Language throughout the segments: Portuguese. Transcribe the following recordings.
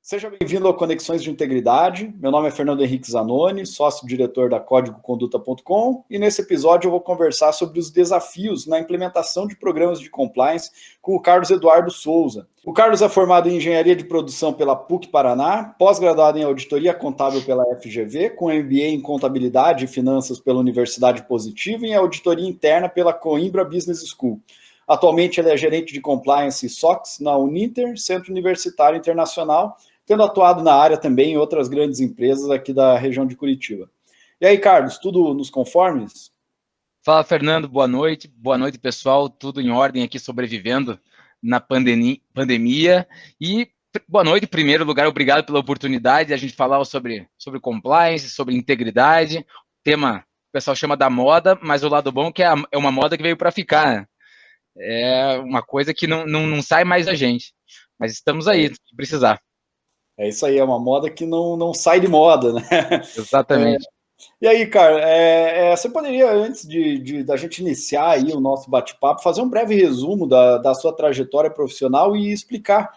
Seja bem-vindo ao Conexões de Integridade. Meu nome é Fernando Henrique Zanoni, sócio-diretor da CódigoConduta.com, e nesse episódio eu vou conversar sobre os desafios na implementação de programas de compliance com o Carlos Eduardo Souza. O Carlos é formado em Engenharia de Produção pela PUC Paraná, pós-graduado em Auditoria Contábil pela FGV, com MBA em Contabilidade e Finanças pela Universidade Positiva e em Auditoria Interna pela Coimbra Business School. Atualmente ele é gerente de Compliance e SOX na Uninter, Centro Universitário Internacional, tendo atuado na área também em outras grandes empresas aqui da região de Curitiba. E aí, Carlos, tudo nos conformes? Fala, Fernando, boa noite, pessoal, tudo em ordem aqui, sobrevivendo na pandemia, e boa noite, em primeiro lugar, obrigado pela oportunidade de a gente falar sobre compliance, sobre integridade, tema o pessoal chama da moda, mas o lado bom é que é uma moda que veio para ficar, né? É uma coisa que não sai mais da gente, mas estamos aí, se precisar. É isso aí, é uma moda que não sai de moda, né? Exatamente. E aí, cara, você poderia, antes da gente iniciar aí o nosso bate-papo, fazer um breve resumo da sua trajetória profissional e explicar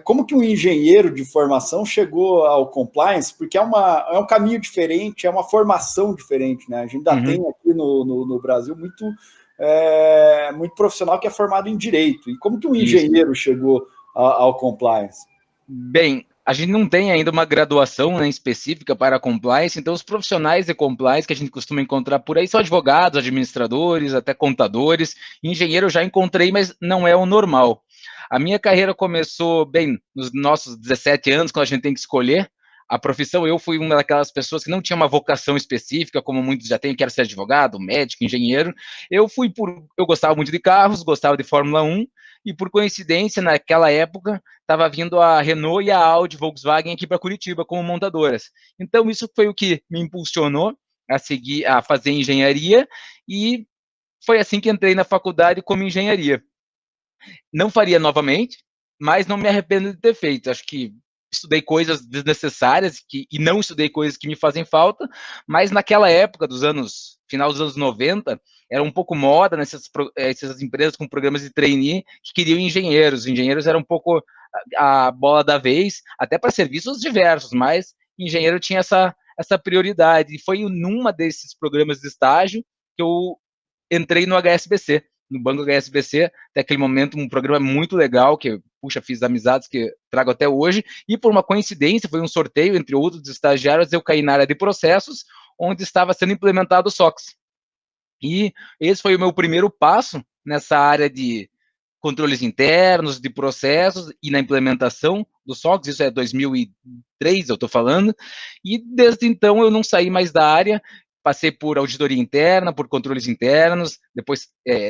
como que um engenheiro de formação chegou ao compliance, porque é um caminho diferente, é uma formação diferente, né? A gente ainda tem aqui no Brasil muito profissional que é formado em direito. E como que um engenheiro chegou ao compliance? Bem, a gente não tem ainda uma graduação, né, específica para compliance, então os profissionais de compliance que a gente costuma encontrar por aí são advogados, administradores, até contadores. Engenheiro eu já encontrei, mas não é o normal. A minha carreira começou, bem, nos nossos 17 anos, quando a gente tem que escolher a profissão. Eu fui uma daquelas pessoas que não tinha uma vocação específica, como muitos já têm, quero ser advogado, médico, engenheiro. Eu gostava muito de carros, gostava de Fórmula 1, e por coincidência, naquela época, estava vindo a Renault e a Audi, Volkswagen aqui para Curitiba como montadoras. Então isso foi o que me impulsionou a fazer engenharia, e foi assim que entrei na faculdade como engenharia. Não faria novamente, mas não me arrependo de ter feito. Acho que estudei coisas desnecessárias e não estudei coisas que me fazem falta, mas naquela época, final dos anos 90, era um pouco moda nessas empresas com programas de trainee que queriam engenheiros. Engenheiros eram um pouco a bola da vez, até para serviços diversos, mas engenheiro tinha essa prioridade. E foi numa desses programas de estágio que eu entrei no HSBC, no Banco HSBC, até aquele momento, um programa muito legal, que, fiz amizades que trago até hoje, e por uma coincidência, foi um sorteio entre outros estagiários, eu caí na área de processos, onde estava sendo implementado o SOX. E esse foi o meu primeiro passo nessa área de controles internos, de processos, e na implementação do SOX, isso é 2003, eu estou falando, e desde então eu não saí mais da área. Passei por auditoria interna, por controles internos, depois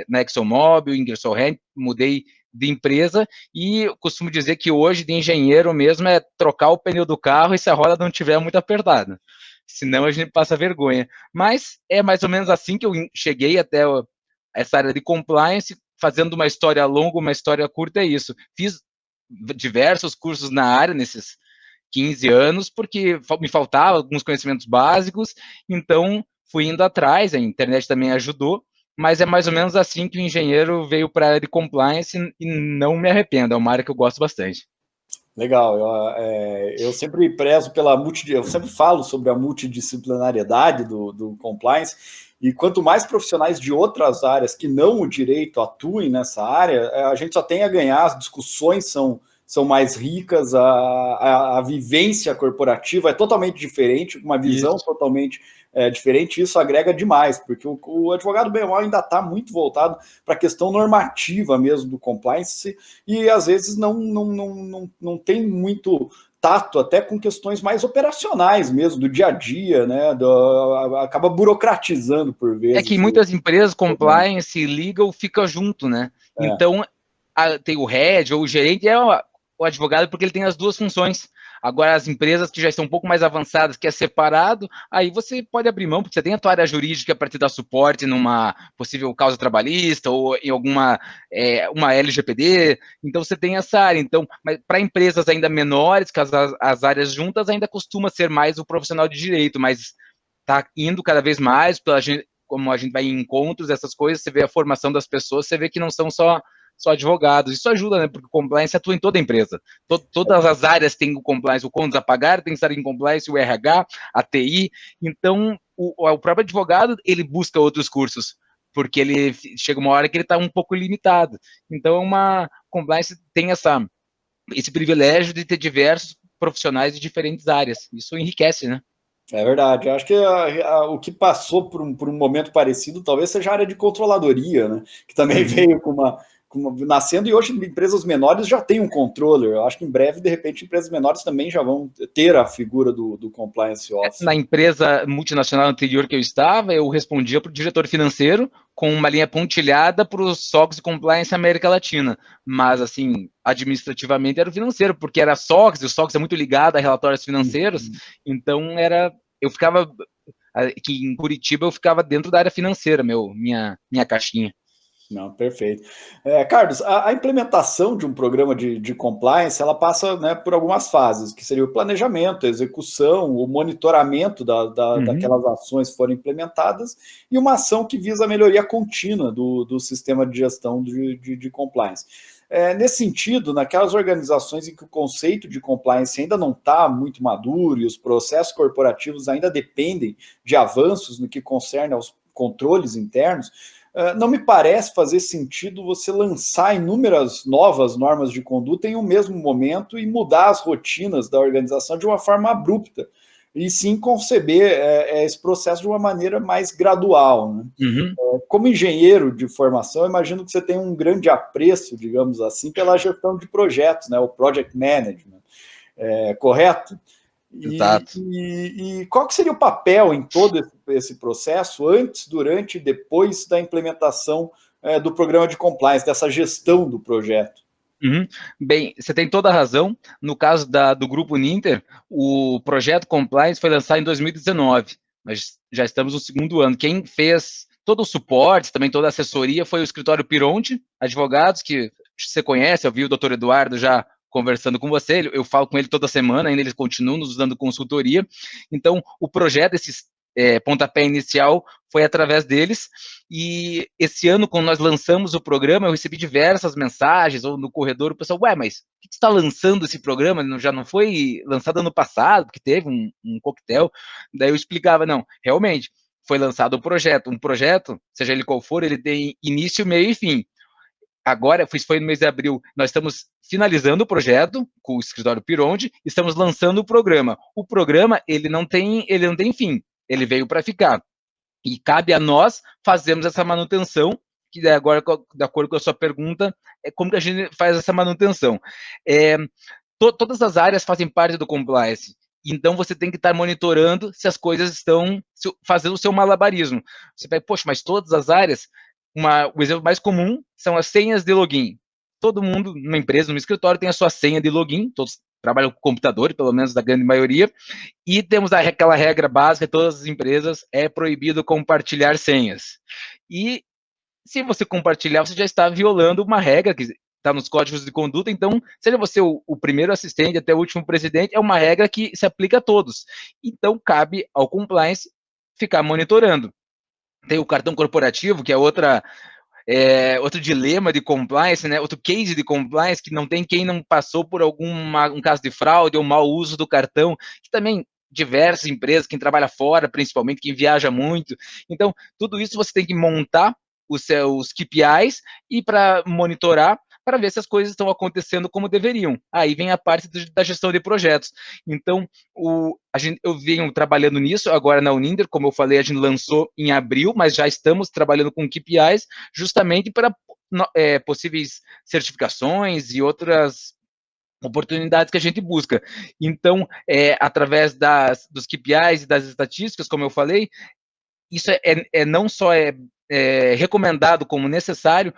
na ExxonMobil, Ingersoll Rand, mudei de empresa, e eu costumo dizer que hoje de engenheiro mesmo é trocar o pneu do carro e se a roda não estiver muito apertada, senão a gente passa vergonha. Mas é mais ou menos assim que eu cheguei até essa área de compliance, fazendo uma história longa, uma história curta, é isso. Fiz diversos cursos na área nesses 15 anos, porque me faltavam alguns conhecimentos básicos, então fui indo atrás, a internet também ajudou, mas é mais ou menos assim que o engenheiro veio para a área de compliance e não me arrependo, é uma área que eu gosto bastante. Legal, eu sempre prezo eu sempre falo sobre a multidisciplinariedade do compliance, e quanto mais profissionais de outras áreas que não o direito atuem nessa área, a gente só tem a ganhar, as discussões são mais ricas, a vivência corporativa é totalmente diferente, uma visão totalmente diferente, e isso agrega demais, porque o advogado bem ou mal ainda está muito voltado para a questão normativa mesmo do compliance, e às vezes não tem muito tato até com questões mais operacionais mesmo, do dia a dia, né? Acaba burocratizando por vezes. É que muitas empresas, compliance e legal fica junto, né? Então, tem o head ou o gerente, o advogado, porque ele tem as duas funções. Agora, as empresas que já estão um pouco mais avançadas, que é separado, aí você pode abrir mão, porque você tem a tua área jurídica para te dar suporte numa possível causa trabalhista ou em alguma uma LGPD, então você tem essa área. Então, mas para empresas ainda menores, que as áreas juntas, ainda costuma ser mais o profissional de direito, mas tá indo cada vez mais, pela gente, como a gente vai em encontros, essas coisas, você vê a formação das pessoas, você vê que não são só advogados. Isso ajuda, né? Porque o compliance atua em toda a empresa. Todas as áreas têm o compliance, o contas a pagar tem que estar em compliance, o RH, a TI. Então, o próprio advogado, ele busca outros cursos, porque ele chega uma hora que ele está um pouco limitado. Então, compliance tem esse privilégio de ter diversos profissionais de diferentes áreas. Isso enriquece, né? É verdade. Eu acho que o que passou por um momento parecido talvez seja a área de controladoria, né? Que também veio nascendo, e hoje empresas menores já têm um controller. Eu acho que em breve, de repente, empresas menores também já vão ter a figura do compliance officer. Na empresa multinacional anterior que eu estava, eu respondia para o diretor financeiro com uma linha pontilhada para os SOX e compliance América Latina. Mas, assim, administrativamente era o financeiro, porque era SOX, e o SOX é muito ligado a relatórios financeiros, então eu ficava, aqui em Curitiba, eu ficava dentro da área financeira, minha caixinha. Não, perfeito. Carlos, a implementação de um programa de compliance, ela passa, né, por algumas fases, que seria o planejamento, a execução, o monitoramento daquelas ações que foram implementadas e uma ação que visa a melhoria contínua do sistema de gestão de compliance. Nesse sentido, naquelas organizações em que o conceito de compliance ainda não está muito maduro e os processos corporativos ainda dependem de avanços no que concerne aos controles internos, não me parece fazer sentido você lançar inúmeras novas normas de conduta em um mesmo momento e mudar as rotinas da organização de uma forma abrupta, e sim conceber esse processo de uma maneira mais gradual, né? Como engenheiro de formação, eu imagino que você tem um grande apreço, digamos assim, pela gestão de projetos, né? O project management, correto? Exato. E qual que seria o papel em todo esse processo, antes, durante e depois da implementação do programa de compliance, dessa gestão do projeto? Bem, você tem toda a razão. No caso do Grupo Ninter, o projeto Compliance foi lançado em 2019, mas já estamos no segundo ano. Quem fez todo o suporte, também toda a assessoria, foi o escritório Pironte Advogados, que você conhece, eu vi o doutor Eduardo já conversando com você, eu falo com ele toda semana, ainda eles continuam nos dando consultoria. Então, o projeto, esse pontapé inicial, foi através deles, e esse ano, quando nós lançamos o programa, eu recebi diversas mensagens, ou no corredor, o pessoal, mas por que você está lançando esse programa? Já não foi lançado ano passado, porque teve um coquetel? Daí eu explicava, não, realmente, foi lançado um projeto, seja ele qual for, ele tem início, meio e fim. Agora, foi no mês de abril, nós estamos finalizando o projeto com o escritório Pironde, estamos lançando o programa. O programa, ele não tem fim, ele veio para ficar. E cabe a nós fazermos essa manutenção, que agora, de acordo com a sua pergunta, como que a gente faz essa manutenção? Todas as áreas fazem parte do compliance, então você tem que estar monitorando se as coisas estão fazendo o seu malabarismo. Você vai, poxa, mas todas as áreas, o exemplo mais comum são as senhas de login. Todo mundo, numa empresa, num escritório, tem a sua senha de login, todos trabalham com computador, pelo menos da grande maioria, e temos aquela regra básica, todas as empresas, é proibido compartilhar senhas. E se você compartilhar, você já está violando uma regra que está nos códigos de conduta, então, seja você o primeiro assistente até o último presidente, é uma regra que se aplica a todos. Então, cabe ao compliance ficar monitorando. Tem o cartão corporativo, que é outro dilema de compliance, né? Outro case de compliance, que não tem quem não passou por um caso de fraude ou mau uso do cartão, que também diversas empresas, quem trabalha fora, principalmente, quem viaja muito. Então, tudo isso você tem que montar os seus KPIs e para monitorar, para ver se as coisas estão acontecendo como deveriam. Aí vem a parte da gestão de projetos. Então, eu venho trabalhando nisso agora na Uninder, como eu falei, a gente lançou em abril, mas já estamos trabalhando com KPIs justamente para possíveis certificações e outras oportunidades que a gente busca. Então, através dos KPIs e das estatísticas, como eu falei, isso não só recomendado como necessário,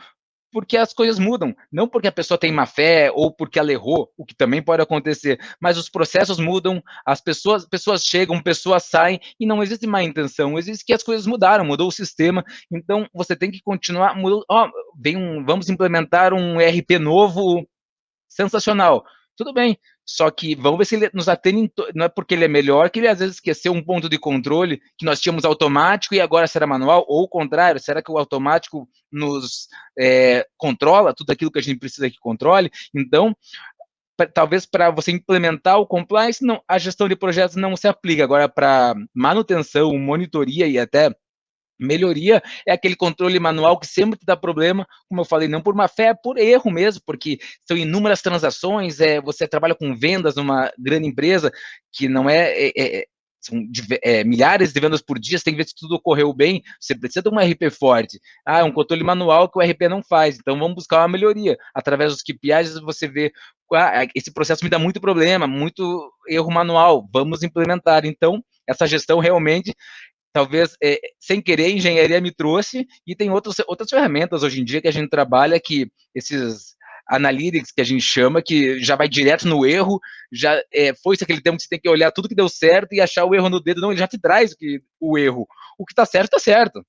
porque as coisas mudam, não porque a pessoa tem má fé ou porque ela errou, o que também pode acontecer, mas os processos mudam, as pessoas chegam, pessoas saem, e não existe má intenção, existe que as coisas mudaram, mudou o sistema, então você tem que continuar, vamos implementar um ERP novo, sensacional. tudo bem. Só que vamos ver se ele nos atende, não é porque ele é melhor que ele às vezes esqueceu um ponto de controle que nós tínhamos automático e agora será manual, ou o contrário, será que o automático nos controla tudo aquilo que a gente precisa que controle? Então, talvez para você implementar o compliance, não, a gestão de projetos não se aplica. Agora, para manutenção, monitoria e até melhoria, é aquele controle manual que sempre dá problema, como eu falei, não por má fé, é por erro mesmo, porque são inúmeras transações, você trabalha com vendas numa grande empresa, que não são milhares de vendas por dia, você tem que ver se tudo ocorreu bem, você precisa de um RP forte. É um controle manual que o RP não faz, então vamos buscar uma melhoria. Através dos KPIs você vê, esse processo me dá muito problema, muito erro manual, vamos implementar. Então, essa gestão realmente talvez, sem querer, engenharia me trouxe, e tem outras ferramentas hoje em dia que a gente trabalha, que esses analytics que a gente chama, que já vai direto no erro, já foi-se aquele tempo que você tem que olhar tudo que deu certo e achar o erro no dedo, não, ele já te traz o erro. O que está certo,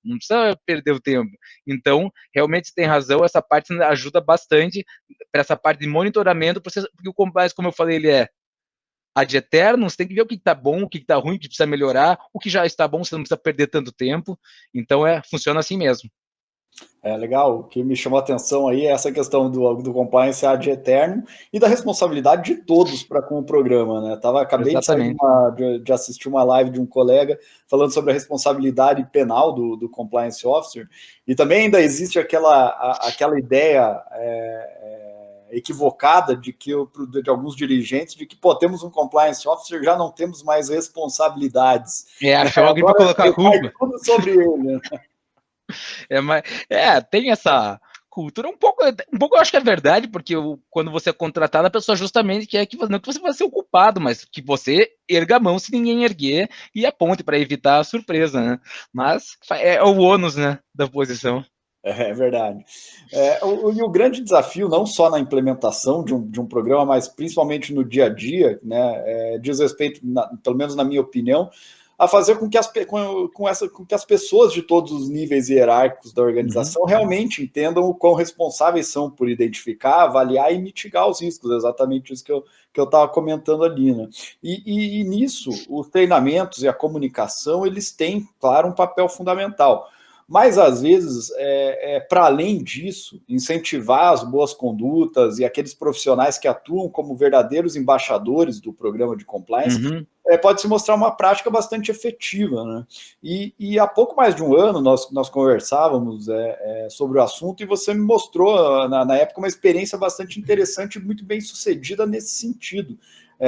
não precisa perder o tempo. Então, realmente você tem razão, essa parte ajuda bastante para essa parte de monitoramento, porque o compliance, como eu falei, ele é ad eterno, você tem que ver o que está bom, o que está ruim, o que precisa melhorar, o que já está bom, você não precisa perder tanto tempo. Então, funciona assim mesmo. Legal. O que me chamou a atenção aí é essa questão do compliance ad eterno e da responsabilidade de todos para com o programa, né? Acabei de assistir uma live de um colega falando sobre a responsabilidade penal do compliance officer, e também ainda existe aquela ideia equivocada de alguns dirigentes de que, temos um compliance officer, já não temos mais responsabilidades. Achou alguém para colocar a culpa. Tudo sobre ele, né? Tem essa cultura um pouco, eu acho que é verdade, porque quando você é contratado, a pessoa justamente quer que não que você vai ser o culpado, mas que você erga a mão se ninguém erguer e aponte para evitar a surpresa, né? Mas é o ônus, né, da posição. É verdade. E o grande desafio, não só na implementação de um programa, mas principalmente no dia a dia, né, diz respeito, pelo menos na minha opinião, a fazer com que as pessoas de todos os níveis hierárquicos da organização realmente entendam o quão responsáveis são por identificar, avaliar e mitigar os riscos, exatamente isso que eu estava comentando ali, né? E nisso, os treinamentos e a comunicação, eles têm, claro, um papel fundamental. Mas, às vezes, para além disso, incentivar as boas condutas e aqueles profissionais que atuam como verdadeiros embaixadores do programa de compliance, pode se mostrar uma prática bastante efetiva, né? E há pouco mais de um ano nós conversávamos sobre o assunto, e você me mostrou, na época, uma experiência bastante interessante e muito bem sucedida nesse sentido.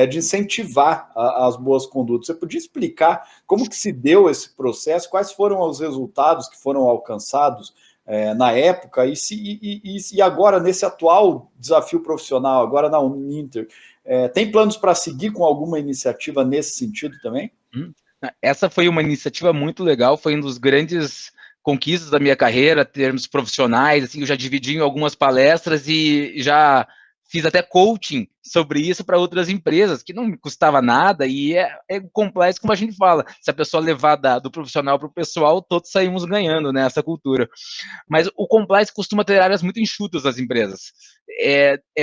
De incentivar as boas condutas. Você podia explicar como que se deu esse processo, quais foram os resultados que foram alcançados na época, e agora, nesse atual desafio profissional, agora na Uninter, tem planos para seguir com alguma iniciativa nesse sentido também? Essa foi uma iniciativa muito legal, foi um dos grandes conquistas da minha carreira, termos profissionais, assim, eu já dividi em algumas palestras e já fiz até coaching sobre isso para outras empresas, que não me custava nada, e é complexo, como a gente fala, se a pessoa levar do profissional para o pessoal, todos saímos ganhando nessa cultura. Mas o compliance costuma ter áreas muito enxutas das empresas.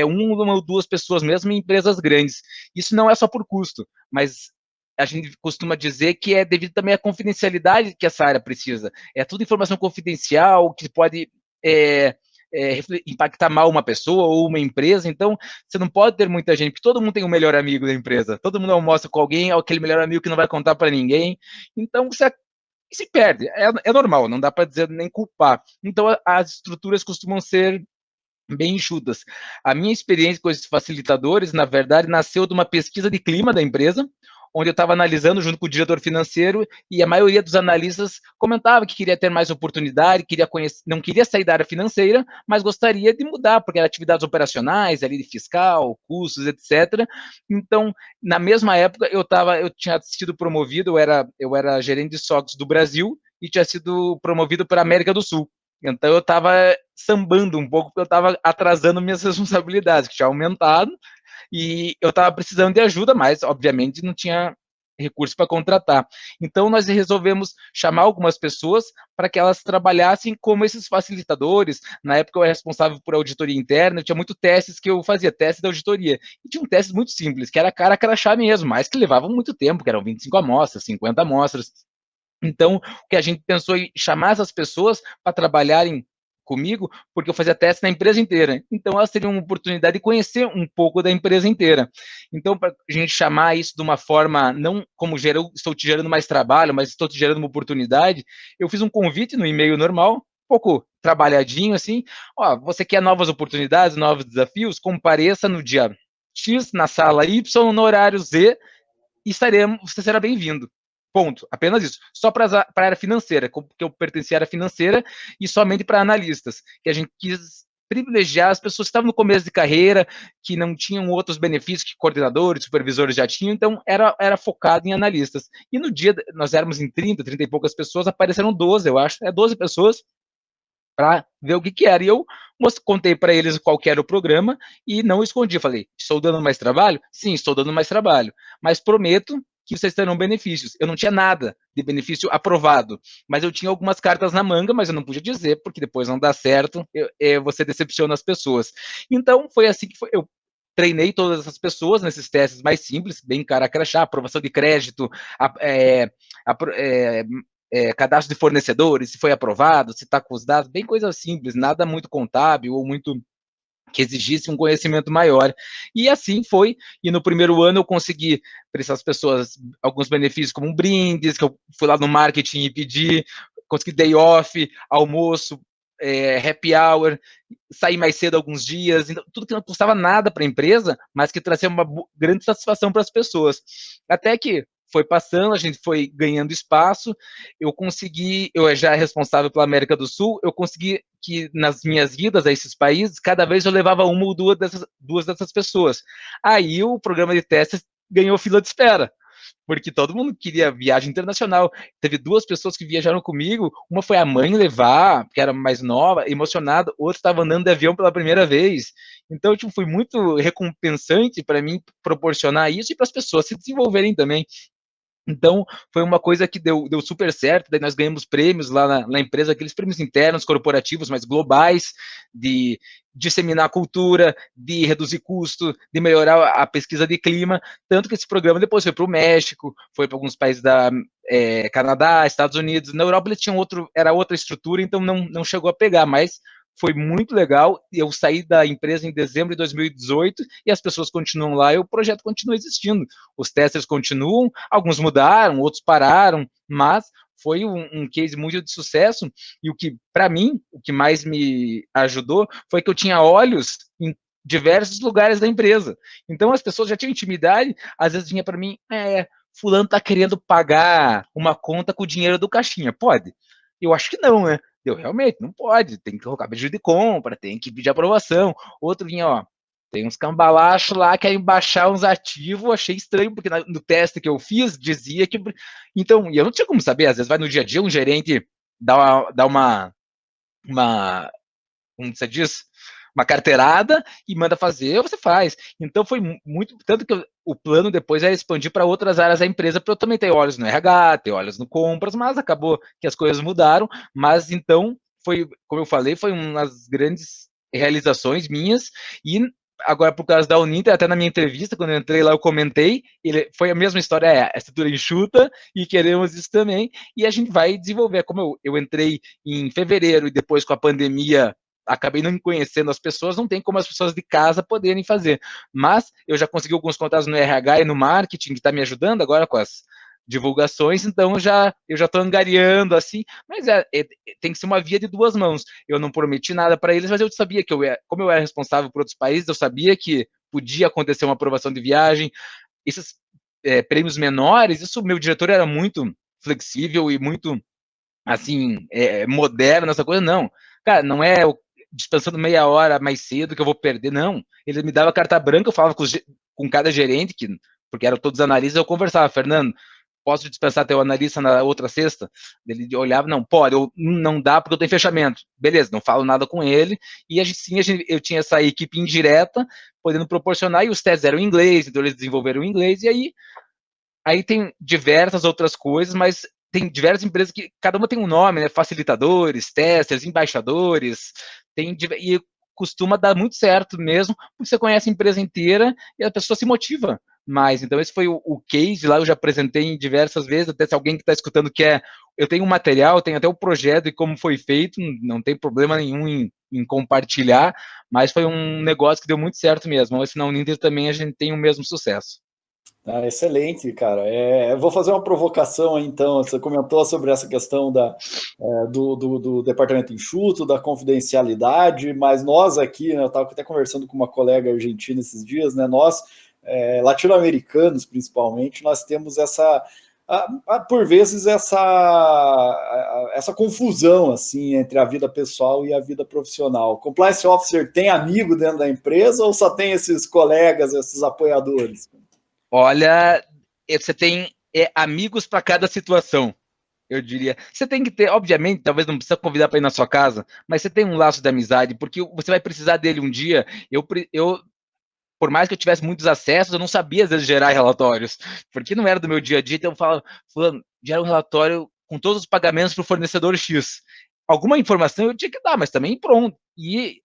Uma ou duas pessoas mesmo em empresas grandes. Isso não é só por custo, mas a gente costuma dizer que é devido também à confidencialidade que essa área precisa. É tudo informação confidencial que pode impactar mal uma pessoa ou uma empresa, então você não pode ter muita gente, porque todo mundo tem um melhor amigo da empresa, todo mundo almoça com alguém, aquele melhor amigo que não vai contar para ninguém, então você se perde, é normal, não dá para dizer nem culpar. Então as estruturas costumam ser bem enxutas. A minha experiência com esses facilitadores, na verdade, nasceu de uma pesquisa de clima da empresa, onde eu estava analisando junto com o diretor financeiro, e a maioria dos analistas comentava que queria ter mais oportunidade, não queria sair da área financeira, mas gostaria de mudar, porque eram atividades operacionais, ali de fiscal, custos, etc. Então, na mesma época, eu tinha sido promovido, eu era gerente de SOX do Brasil, e tinha sido promovido para a América do Sul. Então, eu estava sambando um pouco, porque eu estava atrasando minhas responsabilidades, que tinha aumentado, e eu estava precisando de ajuda, mas, obviamente, não tinha recurso para contratar. Então, nós resolvemos chamar algumas pessoas para que elas trabalhassem como esses facilitadores. Na época, eu era responsável por auditoria interna, tinha muito testes que eu fazia, testes da auditoria. E tinha um teste muito simples, que era cara a crachá mesmo, mas que levavam muito tempo, que eram 25 amostras, 50 amostras. Então, o que a gente pensou em chamar essas pessoas para trabalharem comigo, porque eu fazia teste na empresa inteira. Então, elas teriam uma oportunidade de conhecer um pouco da empresa inteira. Então, para a gente chamar isso de uma forma, não como estou te gerando mais trabalho, mas estou te gerando uma oportunidade, eu fiz um convite no e-mail normal, um pouco trabalhadinho assim, ó, você quer novas oportunidades, novos desafios? Compareça no dia X, na sala Y, no horário Z, e você será bem-vindo. Ponto. Apenas isso. Só para a área financeira, porque eu pertencia à área financeira e somente para analistas, que a gente quis privilegiar as pessoas que estavam no começo de carreira, que não tinham outros benefícios que coordenadores, supervisores já tinham, então era focado em analistas. E no dia, nós éramos em 30 e poucas pessoas, apareceram 12, eu acho, 12 pessoas, para ver o que era. E eu contei para eles qual era o programa e não escondi. Falei, estou dando mais trabalho? Sim, estou dando mais trabalho, mas prometo que vocês terão benefícios. Eu não tinha nada de benefício aprovado, mas eu tinha algumas cartas na manga, mas eu não podia dizer, porque depois não dá certo, você decepciona as pessoas. Então, foi assim que eu treinei todas essas pessoas nesses testes mais simples, bem cara a crachá, aprovação de crédito, cadastro de fornecedores, se foi aprovado, se está com os dados, bem coisa simples, nada muito contábil ou muito que exigisse um conhecimento maior. E assim foi, e no primeiro ano eu consegui para essas pessoas alguns benefícios como brindes, que eu fui lá no marketing e pedi, consegui day off, almoço, happy hour, sair mais cedo alguns dias, então, tudo que não custava nada para a empresa, mas que trazia uma grande satisfação para as pessoas. Até que foi passando, a gente foi ganhando espaço, eu já responsável pela América do Sul, eu consegui que nas minhas idas a esses países, cada vez eu levava uma ou duas dessas pessoas. Aí o programa de testes ganhou fila de espera, porque todo mundo queria viagem internacional. Teve 2 pessoas que viajaram comigo, uma foi a mãe levar, que era mais nova, emocionada, outra estava andando de avião pela primeira vez. Então, tipo, foi muito recompensante para mim proporcionar isso e para as pessoas se desenvolverem também. Então, foi uma coisa que deu super certo, daí nós ganhamos prêmios lá na empresa, aqueles prêmios internos, corporativos, mas globais, de disseminar a cultura, de reduzir custo, de melhorar a pesquisa de clima, tanto que esse programa depois foi para o México, foi para alguns países da Canadá, Estados Unidos, na Europa ele tinha era outra estrutura, então não chegou a pegar, mas foi muito legal. Eu saí da empresa em dezembro de 2018 e as pessoas continuam lá e o projeto continua existindo. Os testers continuam, alguns mudaram, outros pararam, mas foi um case muito de sucesso. E o que, para mim, o que mais me ajudou foi que eu tinha olhos em diversos lugares da empresa. Então as pessoas já tinham intimidade, às vezes vinha para mim, fulano está querendo pagar uma conta com o dinheiro do caixinha. Pode? Eu acho que não, né? Eu realmente não pode, tem que colocar pedido de compra, tem que pedir aprovação. Outro vinha, ó, tem uns cambalachos lá que querem baixar uns ativos, achei estranho, porque no teste que eu fiz dizia que. Então, eu não tinha como saber, às vezes vai no dia a dia um gerente dá como você diz, uma carteirada e manda fazer, você faz. Então foi muito, tanto que o plano depois é expandir para outras áreas da empresa, para eu também ter olhos no RH, ter olhos no compras, mas acabou que as coisas mudaram, mas então foi, como eu falei, foi uma das grandes realizações minhas, e agora por causa da Uninter, até na minha entrevista, quando eu entrei lá, eu comentei, foi a mesma história, a estrutura enxuta, e queremos isso também, e a gente vai desenvolver, como eu entrei em fevereiro, e depois com a pandemia, acabei não conhecendo as pessoas, não tem como as pessoas de casa poderem fazer. Mas eu já consegui alguns contatos no RH e no marketing, que está me ajudando agora com as divulgações, então eu já estou angariando assim, mas tem que ser uma via de 2 mãos. Eu não prometi nada para eles, mas eu sabia que como eu era responsável por outros países, eu sabia que podia acontecer uma aprovação de viagem. Esses prêmios menores, isso meu diretor era muito flexível e muito assim moderno, essa coisa não. Cara, não é dispensando meia hora mais cedo que eu vou perder, não. Ele me dava carta branca, eu falava com cada gerente, porque eram todos analistas, eu conversava, Fernando, posso dispensar teu analista na outra sexta? Ele olhava, não, pode, não dá porque eu tenho fechamento. Beleza, não falo nada com ele, e eu tinha essa equipe indireta, podendo proporcionar, e os testes eram em inglês, então eles desenvolveram em inglês, e aí aí tem diversas outras coisas, mas tem diversas empresas que cada uma tem um nome, né? Facilitadores, testers, embaixadores, e costuma dar muito certo mesmo, porque você conhece a empresa inteira e a pessoa se motiva mais. Então, esse foi o case lá, eu já apresentei em diversas vezes, até se alguém que está escutando quer, eu tenho um material, tenho até o projeto e como foi feito, não tem problema nenhum em compartilhar, mas foi um negócio que deu muito certo mesmo. Esse na Uninter também a gente tem o mesmo sucesso. Ah, excelente, cara. Eu vou fazer uma provocação aí, então. Você comentou sobre essa questão do departamento enxuto, da confidencialidade, mas nós aqui, né, eu estava até conversando com uma colega argentina esses dias, né? Nós, latino-americanos principalmente, nós temos por vezes, essa confusão assim entre a vida pessoal e a vida profissional. O compliance officer tem amigo dentro da empresa ou só tem esses colegas, esses apoiadores? Olha, você tem amigos para cada situação, eu diria. Você tem que ter, obviamente, talvez não precisa convidar para ir na sua casa, mas você tem um laço de amizade, porque você vai precisar dele um dia. Eu por mais que eu tivesse muitos acessos, eu não sabia às vezes gerar relatórios, porque não era do meu dia a dia, então eu falava, fulano, gera um relatório com todos os pagamentos para o fornecedor X. Alguma informação eu tinha que dar, mas também pronto. E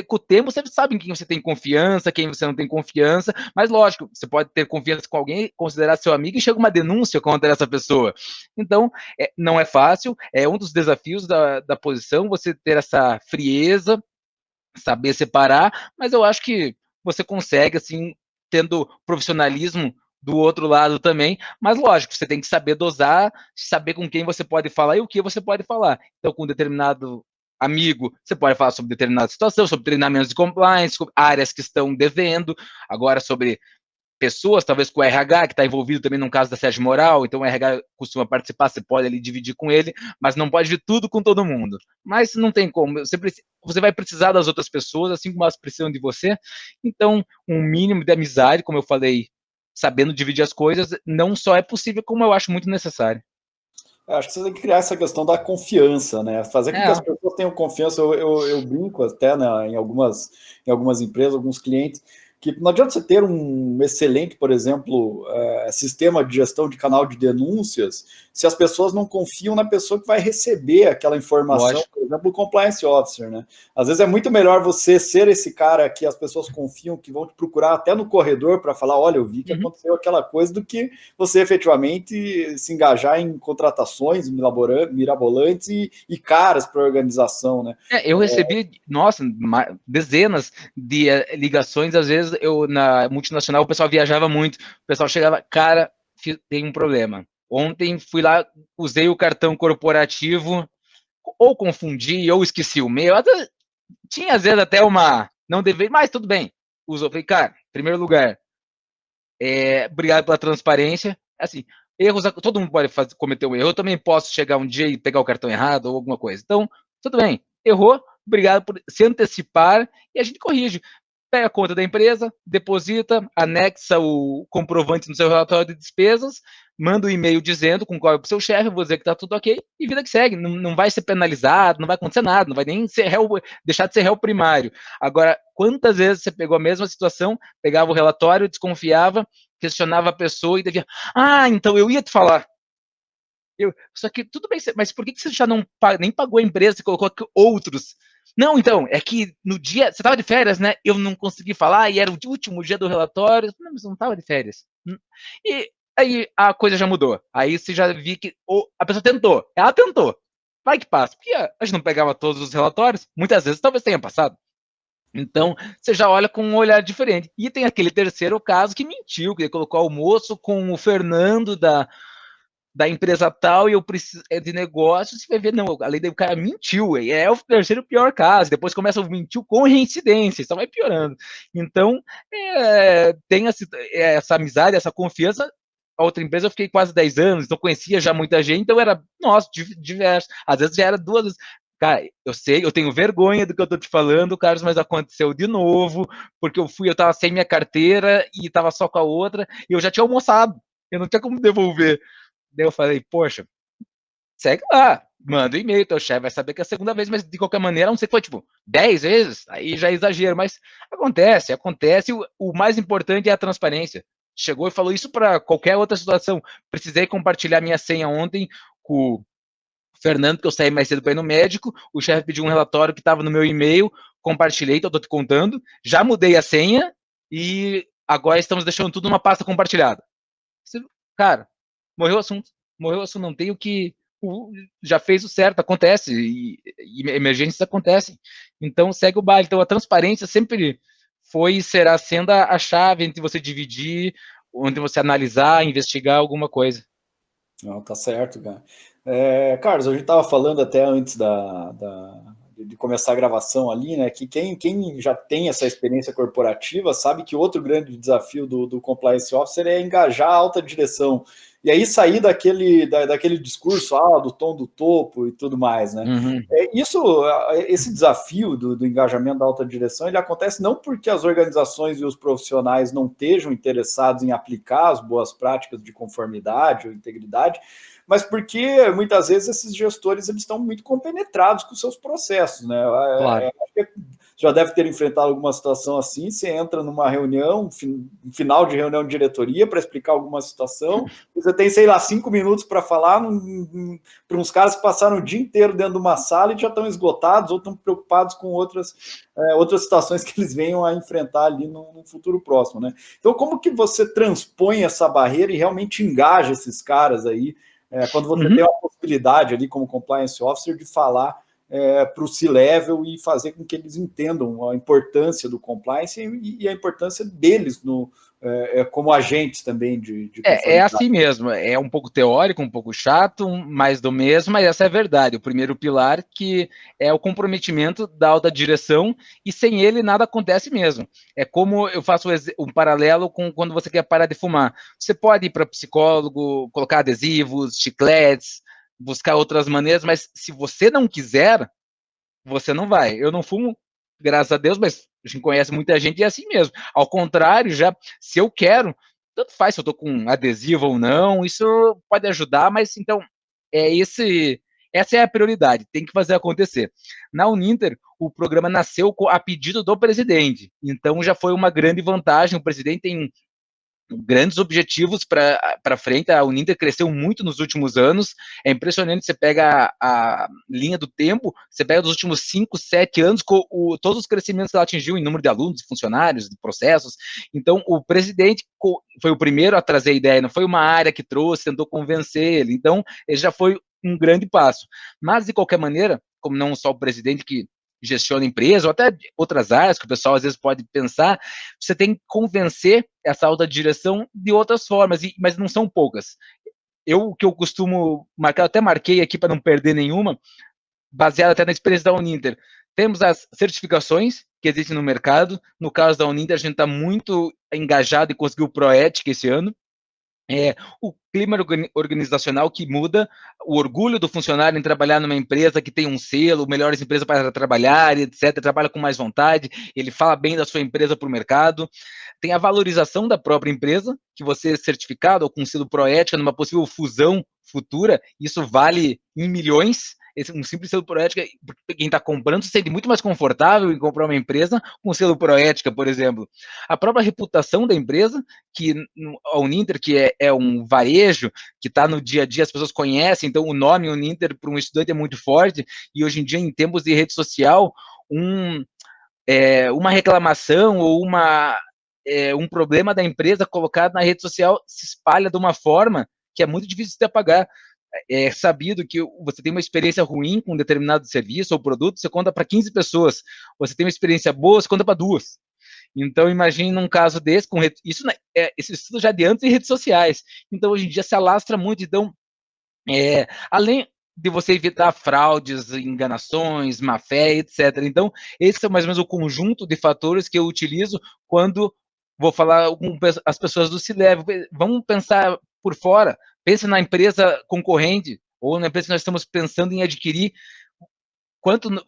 com o tempo você sabe em quem você tem confiança, quem você não tem confiança, mas lógico, você pode ter confiança com alguém, considerar seu amigo e chega uma denúncia contra essa pessoa. Então, não é fácil, é um dos desafios da posição, você ter essa frieza, saber separar, mas eu acho que você consegue, assim, tendo profissionalismo do outro lado também, mas lógico, você tem que saber dosar, saber com quem você pode falar e o que você pode falar. Então, com um determinado amigo, você pode falar sobre determinada situação, sobre treinamentos de compliance, sobre áreas que estão devendo, agora sobre pessoas, talvez com o RH, que está envolvido também num caso da assédio moral, então o RH costuma participar, você pode ali dividir com ele, mas não pode vir tudo com todo mundo. Mas não tem como, você vai precisar das outras pessoas, assim como elas precisam de você, então um mínimo de amizade, como eu falei, sabendo dividir as coisas, não só é possível, como eu acho muito necessário. Eu acho que você tem que criar essa questão da confiança, né? Fazer com que as É, pessoas tenham confiança. Eu brinco até, né, em algumas empresas, alguns clientes, que não adianta você ter um excelente, por exemplo, sistema de gestão de canal de denúncias, se as pessoas não confiam na pessoa que vai receber aquela informação, lógico. por exemplo, o compliance officer, né? Às vezes é muito melhor você ser esse cara que as pessoas confiam, que vão te procurar até no corredor para falar, olha, eu vi que Uhum. aconteceu aquela coisa, do que você efetivamente se engajar em contratações mirabolantes e caras para a organização, né? Eu recebi, nossa, dezenas de ligações, às vezes eu na multinacional o pessoal viajava muito, o pessoal chegava, cara, tem um problema. Ontem fui lá, usei o cartão corporativo, ou confundi, ou esqueci o meu, até, tinha às vezes até não deveria, mas tudo bem. Usou, falei, cara, em primeiro lugar, obrigado pela transparência, assim, erros, todo mundo pode cometer um erro, eu também posso chegar um dia e pegar o cartão errado ou alguma coisa, então, tudo bem, errou, obrigado por se antecipar e a gente corrige. Pega a conta da empresa, deposita, anexa o comprovante no seu relatório de despesas, manda um e-mail dizendo com qual é o seu chefe, vou dizer que está tudo ok, e vida que segue. Não, não vai ser penalizado, não vai acontecer nada, não vai nem ser réu, deixar de ser réu primário. Agora, quantas vezes você pegou a mesma situação, pegava o relatório, desconfiava, questionava a pessoa e devia, então eu ia te falar. Só que tudo bem, mas por que você já não nem pagou a empresa, você colocou outros? Não, então, é que no dia, você estava de férias, né? Eu não consegui falar e era o último dia do relatório. Não, mas eu não estava de férias. E aí a coisa já mudou. Aí você já viu que a pessoa tentou. Ela tentou. Vai que passa. Porque a gente não pegava todos os relatórios. Muitas vezes talvez tenha passado. Então, você já olha com um olhar diferente. E tem aquele terceiro caso que mentiu, que ele colocou almoço com o Fernando da empresa tal e eu preciso de negócio, você vai ver, não, além do cara mentiu, é o terceiro pior caso, depois começa a mentir com reincidência, só vai piorando. Então, tem essa amizade, essa confiança. A outra empresa eu fiquei quase 10 anos, então conhecia já muita gente, então era, nossa, diverso. Às vezes já era duas vezes. Cara, eu sei, eu tenho vergonha do que eu tô te falando, Carlos, mas aconteceu de novo, porque eu tava sem minha carteira e tava só com a outra, e eu já tinha almoçado, eu não tinha como devolver. Daí eu falei, poxa, segue lá, manda um e-mail, teu chefe vai saber que é a segunda vez, mas de qualquer maneira, a não ser que foi tipo 10 vezes, aí já é exagero, mas acontece, acontece, o mais importante é a transparência. chegou e falou isso para qualquer outra situação. Precisei compartilhar minha senha ontem com o Fernando, que eu saí mais cedo para ir no médico, o chefe pediu um relatório que estava no meu e-mail, compartilhei, então estou te contando, já mudei a senha e agora estamos deixando tudo numa pasta compartilhada. Cara, morreu o assunto. Morreu o assunto, não tem o que. Já fez o certo, acontece, e emergências acontecem. Então segue o baile. Então a transparência sempre foi e será sendo a chave entre você dividir, entre você analisar, investigar alguma coisa. Não, tá certo, cara. Carlos, a gente estava falando até antes de começar a gravação ali, né? Que quem já tem essa experiência corporativa sabe que outro grande desafio do Compliance Officer é engajar a alta direção. E aí sair daquele discurso do tom do topo e tudo mais, né? Uhum. Esse desafio do engajamento da alta direção, ele acontece não porque as organizações e os profissionais não estejam interessados em aplicar as boas práticas de conformidade ou integridade, mas porque muitas vezes esses gestores eles estão muito compenetrados com seus processos, né? Claro. Acho que já deve ter enfrentado alguma situação assim, você entra numa reunião, final de reunião de diretoria para explicar alguma situação, você tem, sei lá, 5 minutos para falar para uns caras que passaram o dia inteiro dentro de uma sala e já estão esgotados ou estão preocupados com outras situações que eles venham a enfrentar ali no futuro próximo, né? Então, como que você transpõe essa barreira e realmente engaja esses caras aí, quando você tem a possibilidade ali como compliance officer de falar para o C-Level e fazer com que eles entendam a importância do compliance e a importância deles como agentes também de conformidade. É assim mesmo, é um pouco teórico, um pouco chato, mais do mesmo, mas essa é a verdade. O primeiro pilar que é o comprometimento da alta direção e sem ele nada acontece mesmo. É como eu faço um paralelo com quando você quer parar de fumar. Você pode ir para psicólogo, colocar adesivos, chicletes, buscar outras maneiras, mas se você não quiser, você não vai. Eu não fumo, graças a Deus, mas a gente conhece muita gente e é assim mesmo. Ao contrário, já se eu quero, tanto faz se eu tô com adesivo ou não, isso pode ajudar, mas então essa é a prioridade, tem que fazer acontecer. Na Uninter, o programa nasceu a pedido do presidente, então já foi uma grande vantagem. O presidente tem grandes objetivos para frente. A Uninter cresceu muito nos últimos anos. É impressionante, você pega a linha do tempo, você pega dos últimos 5, 7 anos, todos os crescimentos que ela atingiu em número de alunos, de funcionários, de processos. Então, o presidente foi o primeiro a trazer a ideia, não foi uma área que trouxe, tentou convencer ele. Então, ele já foi um grande passo. Mas, de qualquer maneira, como não só o presidente que gestiona empresa, ou até outras áreas que o pessoal às vezes pode pensar, você tem que convencer essa alta direção de outras formas, mas não são poucas. O que eu costumo marcar, eu até marquei aqui para não perder nenhuma, baseado até na experiência da Uninter. Temos as certificações que existem no mercado. No caso da Uninter, a gente está muito engajado e conseguiu o ProEtic esse ano. O clima organizacional que muda, o orgulho do funcionário em trabalhar numa empresa que tem um selo, melhores empresas para trabalhar, etc., trabalha com mais vontade, ele fala bem da sua empresa para o mercado. Tem a valorização da própria empresa, que você é certificado ou com selo Proética numa possível fusão futura, isso vale em milhões. Um simples selo Proética, quem está comprando se sente muito mais confortável em comprar uma empresa com selo Proética, por exemplo. A própria reputação da empresa, que a Uninter, que é um varejo, que está no dia a dia, as pessoas conhecem, então o nome Uninter para um estudante é muito forte, e hoje em dia, em tempos de rede social, uma reclamação ou um problema da empresa colocado na rede social se espalha de uma forma que é muito difícil de apagar. É sabido que você tem uma experiência ruim com um determinado serviço ou produto, você conta para 15 pessoas. Você tem uma experiência boa, você conta para 2. Então, imagine num caso desse, esse estudo já de antes em redes sociais. Então, hoje em dia se alastra muito. Então, além de você evitar fraudes, enganações, má-fé, etc. Então, esse é mais ou menos o conjunto de fatores que eu utilizo quando vou falar com as pessoas do C-Level. Vamos pensar por fora, pense na empresa concorrente ou na empresa que nós estamos pensando em adquirir, quanto nós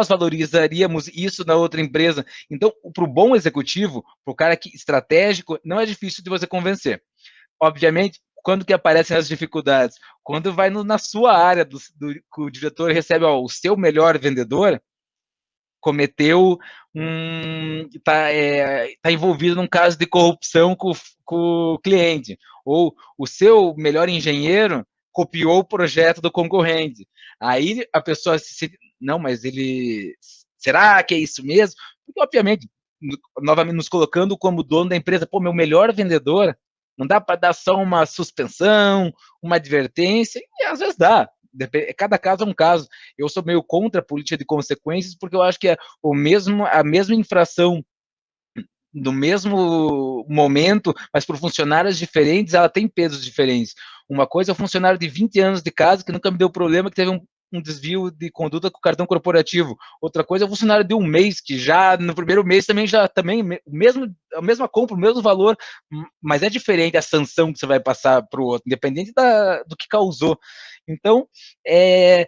valorizaríamos isso na outra empresa. Então, para o bom executivo, para o cara estratégico, não é difícil de você convencer. Obviamente, quando que aparecem as dificuldades? Quando vai na sua área, que o diretor recebe o seu melhor vendedor, cometeu tá envolvido num caso de corrupção com o cliente, ou o seu melhor engenheiro copiou o projeto do concorrente. Aí a pessoa não, mas será que é isso mesmo? Porque, obviamente, novamente nos colocando como dono da empresa, pô, meu melhor vendedor, não dá para dar só uma suspensão, uma advertência, e às vezes dá. Cada caso é um caso. Eu sou meio contra a política de consequências, porque eu acho que a mesma infração no mesmo momento, mas por funcionários diferentes, ela tem pesos diferentes. Uma coisa é o funcionário de 20 anos de casa que nunca me deu problema, que teve um desvio de conduta com o cartão corporativo. Outra coisa é o funcionário de um mês, que já no primeiro mês a mesma compra, o mesmo valor, mas é diferente a sanção que você vai passar para o outro, independente do que causou. Então, é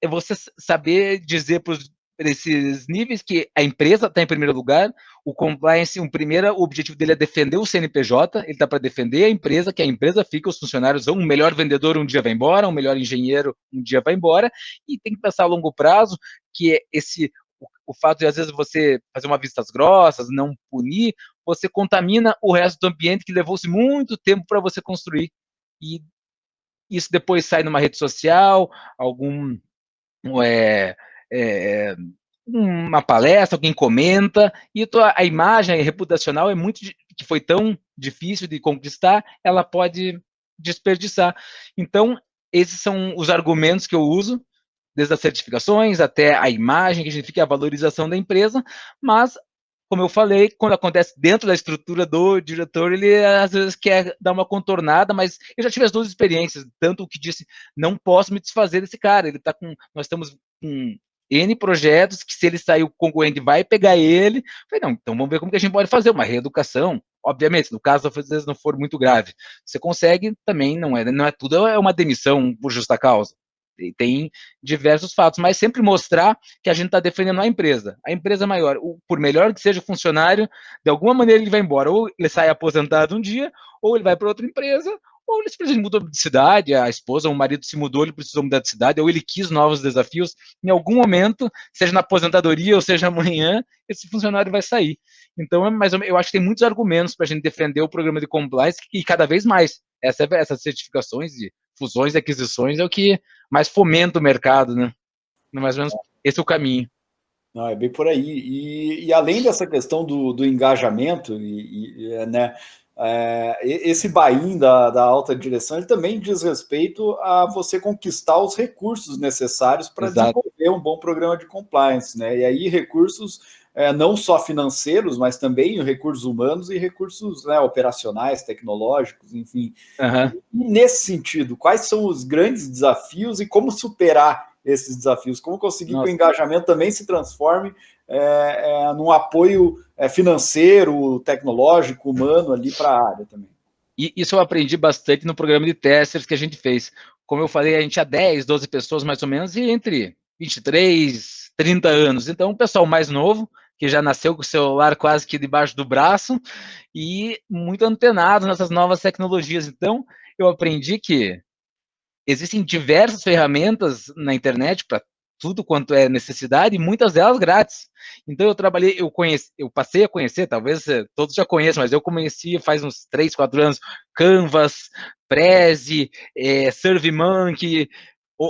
você saber dizer para esses níveis que a empresa está em primeiro lugar, o compliance, o primeiro objetivo dele é defender o CNPJ, ele está para defender a empresa, que a empresa fica, os funcionários vão, um melhor vendedor um dia vai embora, um melhor engenheiro um dia vai embora, e tem que pensar a longo prazo, que é o fato de às vezes você fazer uma vistas grossas, não punir, você contamina o resto do ambiente que levou-se muito tempo para você construir, e isso depois sai numa rede social, uma palestra, alguém comenta, e a imagem reputacional que foi tão difícil de conquistar, ela pode desperdiçar. Então, esses são os argumentos que eu uso, desde as certificações até a imagem, que significa a valorização da empresa, mas, como eu falei, quando acontece dentro da estrutura do diretor, ele às vezes quer dar uma contornada, mas eu já tive as duas experiências, tanto o que disse, não posso me desfazer desse cara, nós estamos com N projetos, que se ele sair, o concorrente vai pegar ele. Falei, não, então vamos ver como que a gente pode fazer uma reeducação. Obviamente, no caso, às vezes não for muito grave. Você consegue também, não é tudo, é uma demissão por justa causa. E tem diversos fatos, mas sempre mostrar que a gente está defendendo a empresa maior. Por melhor que seja o funcionário, de alguma maneira ele vai embora, ou ele sai aposentado um dia, ou ele vai para outra empresa, ou ele simplesmente mudou de cidade, a esposa ou o marido se mudou, ele precisou mudar de cidade, ou ele quis novos desafios. Em algum momento, seja na aposentadoria ou seja amanhã, esse funcionário vai sair. Então, mas eu acho que tem muitos argumentos para a gente defender o programa de compliance e cada vez mais. Essas certificações de fusões e aquisições é o que mais fomenta o mercado, né? Mais ou menos esse é o caminho. Não, é bem por aí. E além dessa questão do engajamento, né, esse buy-in da alta direção, ele também diz respeito a você conquistar os recursos necessários para desenvolver um bom programa de compliance, né? E aí recursos não só financeiros, mas também recursos humanos e recursos, né, operacionais, tecnológicos, enfim. Uhum. E nesse sentido, quais são os grandes desafios e como superar esses desafios? Como conseguir que o engajamento também se transforme num apoio financeiro, tecnológico, humano ali para a área também? E isso eu aprendi bastante no programa de testers que a gente fez. Como eu falei, a gente tinha 10, 12 pessoas mais ou menos, e entre 23, 30 anos. Então, o pessoal mais novo, que já nasceu com o celular quase que debaixo do braço, e muito antenado nessas novas tecnologias. Então, eu aprendi que existem diversas ferramentas na internet para tudo quanto é necessidade, e muitas delas grátis. Então eu passei a conhecer, talvez todos já conheçam, mas eu conheci faz uns 3, 4 anos, Canvas, Prezi, SurveyMonkey,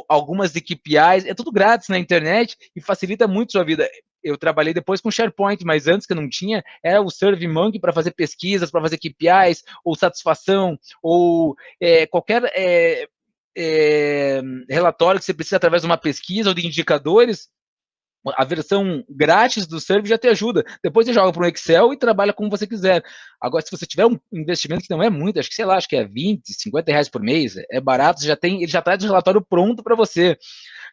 algumas de KPIs, é tudo grátis na internet e facilita muito sua vida. Eu trabalhei depois com SharePoint, mas antes que eu não tinha, era o SurveyMonkey para fazer pesquisas, para fazer KPIs, ou satisfação, ou qualquer relatório que você precisa através de uma pesquisa ou de indicadores. A versão grátis do Survey já te ajuda. Depois você joga para um Excel e trabalha como você quiser. Agora, se você tiver um investimento que não é muito, acho que, sei lá, acho que é 20, 50 reais por mês, é barato, ele já traz o relatório pronto para você.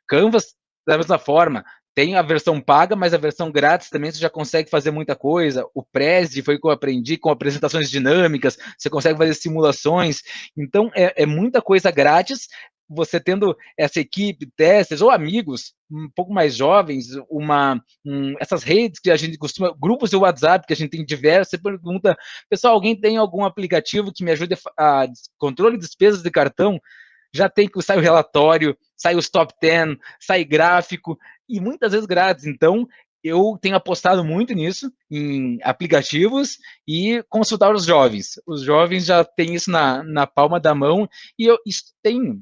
Canvas, da mesma forma, tem a versão paga, mas a versão grátis também você já consegue fazer muita coisa. O Prezi foi o que eu aprendi, com apresentações dinâmicas, você consegue fazer simulações. Então, é muita coisa grátis. Você tendo essa equipe, testers ou amigos um pouco mais jovens, essas redes que a gente costuma, grupos de WhatsApp que a gente tem diversos, você pergunta, pessoal, alguém tem algum aplicativo que me ajude a controle de despesas de cartão? Já tem que sai o relatório, sai os top 10, sai gráfico, e muitas vezes grátis. Então, eu tenho apostado muito nisso, em aplicativos e consultar os jovens. Os jovens já têm isso na palma da mão e isso tem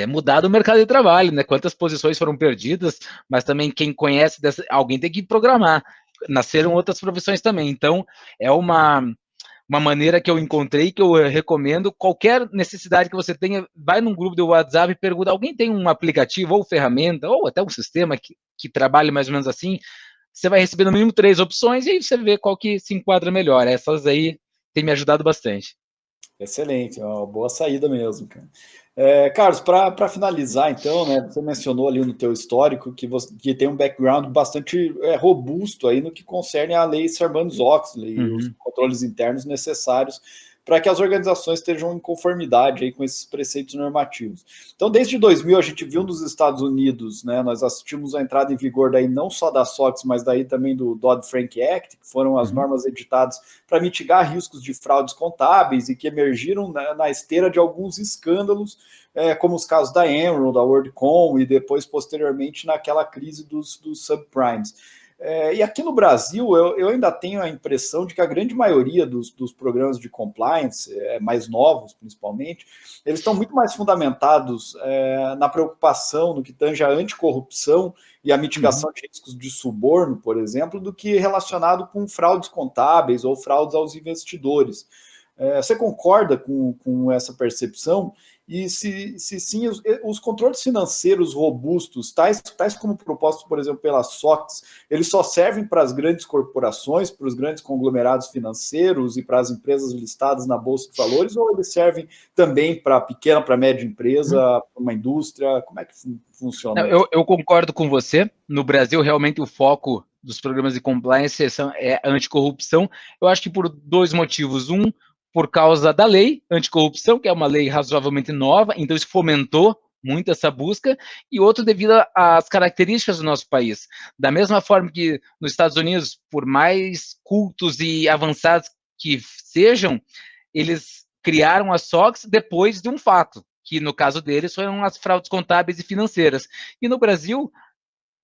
mudado o mercado de trabalho, né? Quantas posições foram perdidas, mas também quem conhece, alguém tem que programar. Nasceram outras profissões também. Então, é uma maneira que eu encontrei, que eu recomendo. Qualquer necessidade que você tenha, vai num grupo do WhatsApp e pergunta, alguém tem um aplicativo ou ferramenta, ou até um sistema que trabalhe mais ou menos assim, você vai receber no mínimo 3 opções e aí você vê qual que se enquadra melhor. Essas aí têm me ajudado bastante. Excelente, é uma boa saída mesmo, cara. Carlos, para finalizar, então, né, você mencionou ali no teu histórico que tem um background bastante robusto aí no que concerne à lei Sarbanes-Oxley e os controles internos necessários para que as organizações estejam em conformidade aí com esses preceitos normativos. Então, desde 2000, a gente viu nos Estados Unidos, né, nós assistimos a entrada em vigor daí não só da SOX, mas daí também do Dodd-Frank Act, que foram as normas editadas para mitigar riscos de fraudes contábeis e que emergiram na esteira de alguns escândalos, como os casos da Enron, da WorldCom e depois, posteriormente, naquela crise dos subprimes. E aqui no Brasil, eu ainda tenho a impressão de que a grande maioria dos programas de compliance, mais novos principalmente, eles estão muito mais fundamentados na preocupação no que tange a anticorrupção e a mitigação de riscos de suborno, por exemplo, do que relacionado com fraudes contábeis ou fraudes aos investidores. Você concorda com essa percepção? E se sim, os controles financeiros robustos, tais como propostos, por exemplo, pela SOX, eles só servem para as grandes corporações, para os grandes conglomerados financeiros e para as empresas listadas na Bolsa de Valores, ou eles servem também para pequena, para média empresa, para uma indústria? Como é que funciona? Não, eu concordo com você. No Brasil, realmente, o foco dos programas de compliance é a anticorrupção. Eu acho que por 2 motivos. Um, por causa da lei anticorrupção, que é uma lei razoavelmente nova, então isso fomentou muito essa busca, e outro devido às características do nosso país. Da mesma forma que nos Estados Unidos, por mais cultos e avançados que sejam, eles criaram a SOX depois de um fato, que no caso deles foram as fraudes contábeis e financeiras. E no Brasil,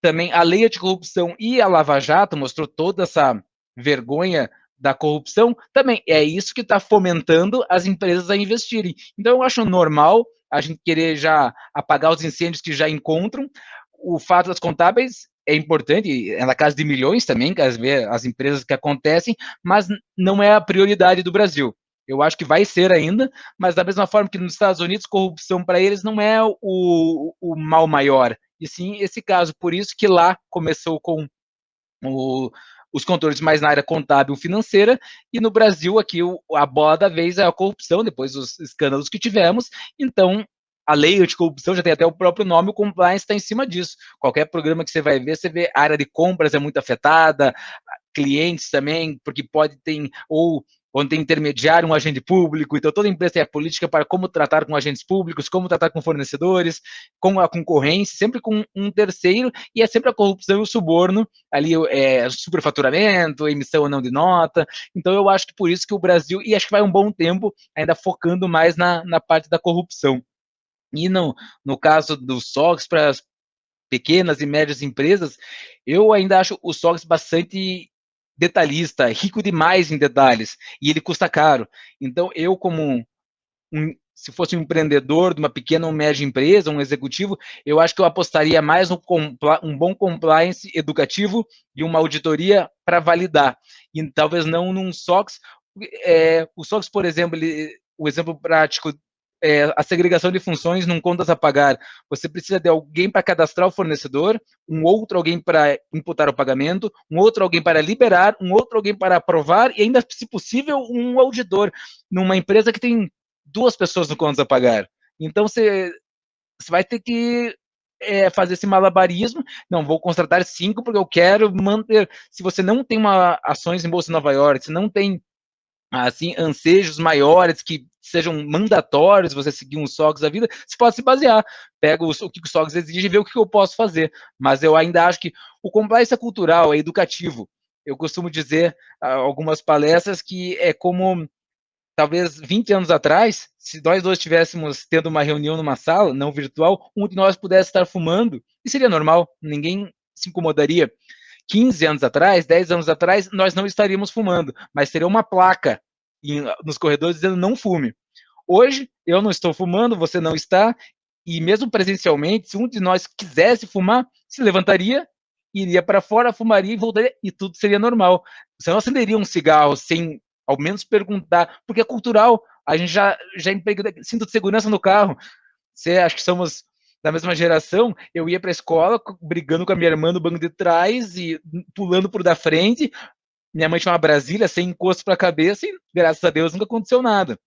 também a lei anticorrupção e a Lava Jato mostrou toda essa vergonha da corrupção, também é isso que está fomentando as empresas a investirem. Então, eu acho normal a gente querer já apagar os incêndios que já encontram. O fato das contábeis é importante, é na casa de milhões também, que as empresas que acontecem, mas não é a prioridade do Brasil. Eu acho que vai ser ainda, mas da mesma forma que nos Estados Unidos, corrupção para eles não é o mal maior, e sim esse caso. Por isso que lá começou com os controles mais na área contábil financeira, e no Brasil aqui a bola da vez é a corrupção, depois dos escândalos que tivemos. Então, a lei anticorrupção já tem até o próprio nome, o compliance está em cima disso. Qualquer programa que você vai ver, você vê a área de compras é muito afetada, clientes também, porque pode ter, ou onde tem intermediário, um agente público, então toda empresa tem a política para como tratar com agentes públicos, como tratar com fornecedores, com a concorrência, sempre com um terceiro, e é sempre a corrupção e o suborno, ali superfaturamento, emissão ou não de nota. Então eu acho que por isso que o Brasil, e acho que vai um bom tempo ainda focando mais na parte da corrupção. E no caso do SOX, para as pequenas e médias empresas, eu ainda acho o SOX bastante detalhista, rico demais em detalhes, e ele custa caro. Então, eu como se fosse um empreendedor de uma pequena ou média empresa, um executivo, eu acho que eu apostaria mais um bom compliance educativo e uma auditoria para validar, e talvez não num SOX. O SOX, por exemplo, o exemplo prático a segregação de funções num contas a pagar. Você precisa de alguém para cadastrar o fornecedor, um outro alguém para imputar o pagamento, um outro alguém para liberar, um outro alguém para aprovar e ainda, se possível, um auditor numa empresa que tem 2 pessoas no contas a pagar. Então, você vai ter que fazer esse malabarismo. Não, vou contratar 5 porque eu quero manter. Se você não tem ações em Bolsa de Nova York, se não tem assim, ansejos maiores que sejam mandatórios, você seguir um SOX da vida, você pode se basear, pega o que o SOX exige e vê o que eu posso fazer. Mas eu ainda acho que o compliance é cultural, é educativo. Eu costumo dizer algumas palestras que é como talvez 20 anos atrás, se nós dois estivéssemos tendo uma reunião numa sala, não virtual, um de nós pudesse estar fumando, e seria normal, ninguém se incomodaria 15 anos atrás, 10 anos atrás, nós não estaríamos fumando, mas teria uma placa nos corredores dizendo não fume. Hoje, eu não estou fumando, você não está, e mesmo presencialmente, se um de nós quisesse fumar, se levantaria, iria para fora, fumaria e voltaria, e tudo seria normal. Você não acenderia um cigarro sem ao menos perguntar, porque é cultural, a gente já emprega cinto de segurança no carro. Você acha que somos da mesma geração? Eu ia para a escola brigando com a minha irmã no banco de trás e pulando por da frente. Minha mãe tinha uma Brasília sem encosto para a cabeça e, graças a Deus, nunca aconteceu nada.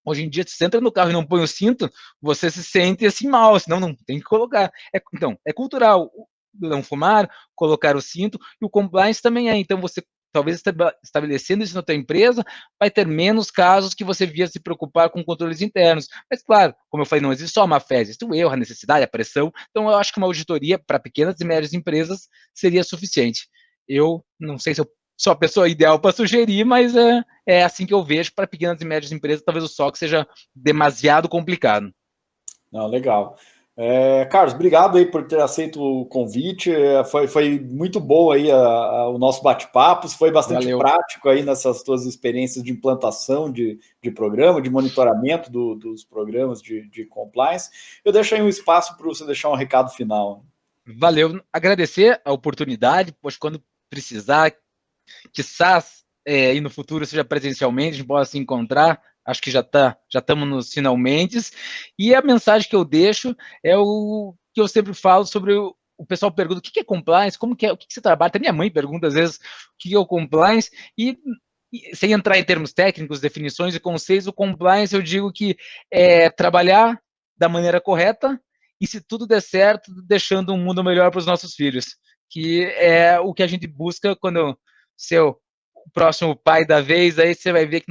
Hoje em dia, se você entra no carro e não põe o cinto, você se sente assim mal, senão não tem que colocar. Então, é cultural não fumar, colocar o cinto, e o compliance também é. Então, você talvez estabelecendo isso na tua empresa, vai ter menos casos que você via se preocupar com controles internos. Mas, claro, como eu falei, não existe só a má fé, existe o erro, a necessidade, a pressão. Então, eu acho que uma auditoria para pequenas e médias empresas seria suficiente. Eu não sei se eu sou a pessoa ideal para sugerir, mas é assim que eu vejo para pequenas e médias empresas, talvez o SOC seja demasiado complicado. Não, legal. Carlos, obrigado aí por ter aceito o convite. Foi muito bom aí o nosso bate-papo. Foi bastante Valeu. prático aí nessas tuas experiências de implantação de programa, de monitoramento dos programas de compliance. Eu deixo aí um espaço para você deixar um recado final. Valeu. Agradecer a oportunidade, pois quando precisar, quizás e no futuro seja presencialmente, a gente possa se encontrar. Acho que já estamos nos finalmente. E a mensagem que eu deixo é o que eu sempre falo sobre o pessoal pergunta o que é compliance, como que é, o que você trabalha. Até minha mãe pergunta às vezes o que é o compliance, e sem entrar em termos técnicos, definições e conceitos, o compliance eu digo que é trabalhar da maneira correta e, se tudo der certo, deixando um mundo melhor para os nossos filhos, que é o que a gente busca quando seu próximo pai da vez, aí você vai ver que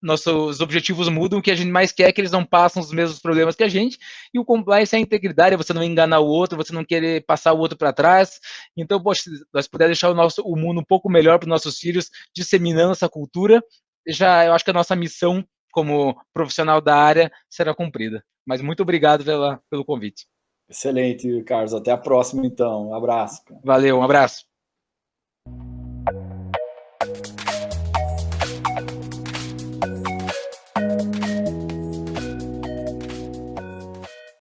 nossos objetivos mudam, o que a gente mais quer é que eles não passem os mesmos problemas que a gente, e o compliance é a integridade, é você não enganar o outro, você não querer passar o outro para trás. Então, poxa, se nós pudermos deixar o mundo um pouco melhor para os nossos filhos, disseminando essa cultura, eu acho que a nossa missão como profissional da área será cumprida. Mas muito obrigado pelo convite. Excelente, Carlos. Até a próxima, então. Um abraço. Valeu, um abraço.